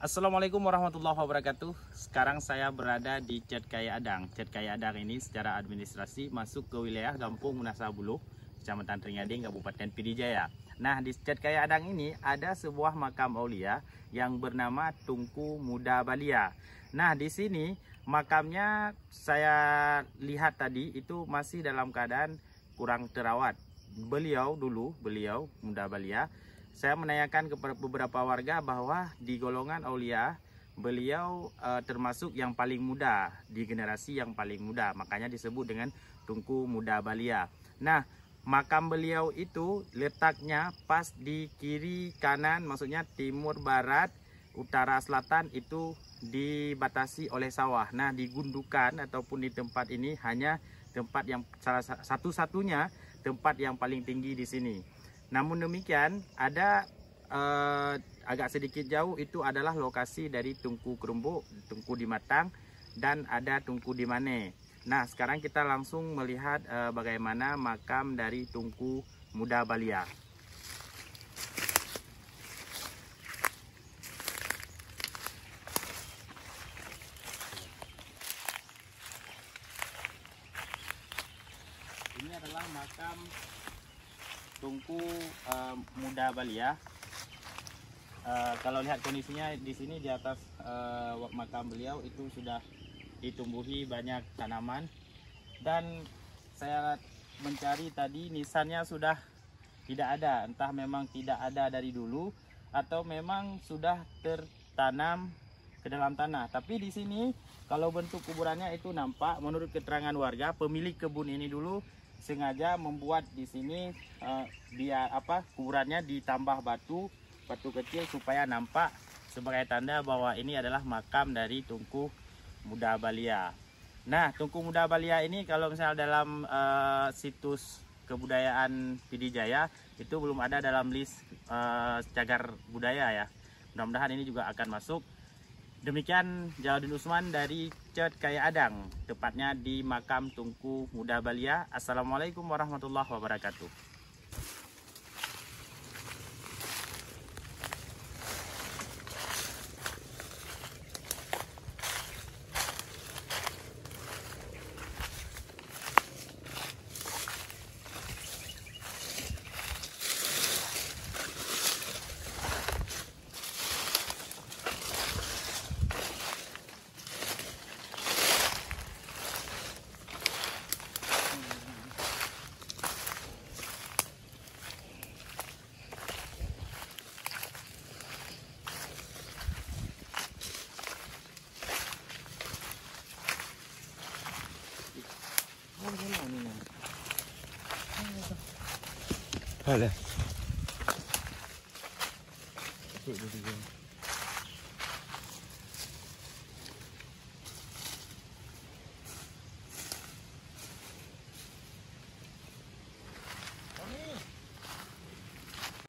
Assalamualaikum warahmatullahi wabarakatuh. Sekarang saya berada di Cet Kaya Adang. Cet Kaya Adang ini secara administrasi masuk ke wilayah Kampung Munasabuluh, Kecamatan Teringading, Kabupaten Pidijaya. Nah, di Cet Kaya Adang ini ada sebuah makam aulia yang bernama Tunku Muda Balia. Nah, di sini makamnya saya lihat tadi itu masih dalam keadaan kurang terawat. Beliau Muda Balia, saya menanyakan kepada beberapa warga bahwa di golongan aulia beliau termasuk yang paling muda, di generasi yang paling muda, makanya disebut dengan Tunku Muda Balia. Nah, makam beliau itu letaknya pas di kiri kanan, maksudnya timur barat utara selatan, itu dibatasi oleh sawah. Nah, di gundukan ataupun di tempat ini hanya tempat yang salah satu-satunya tempat yang paling tinggi di sini. Namun demikian, ada agak sedikit jauh itu adalah lokasi dari Tunku Kerumbuk, Tunku di Matang, dan ada Tunku di Mane. Nah, sekarang kita langsung melihat bagaimana makam dari Tunku Muda Balia. Ini adalah makam Tunku Muda Balia. Kalau lihat kondisinya di sini, di atas makam beliau itu sudah ditumbuhi banyak tanaman, dan saya mencari tadi nisannya sudah tidak ada, entah memang tidak ada dari dulu atau memang sudah tertanam ke dalam tanah. Tapi di sini kalau bentuk kuburannya itu nampak, menurut keterangan warga, pemilik kebun ini dulu sengaja membuat di sini kuburannya ditambah batu kecil supaya nampak sebagai tanda bahwa ini adalah makam dari Tunku Muda Balia. Nah, Tunku Muda Balia ini kalau misalnya dalam situs kebudayaan Pidijaya itu belum ada dalam list cagar budaya ya. Mudah-mudahan ini juga akan masuk. Demikian Jalaluddin Usman dari Cet Kaya Adang, tepatnya di makam Tunku Muda Balia. Assalamualaikum warahmatullahi wabarakatuh. Ada.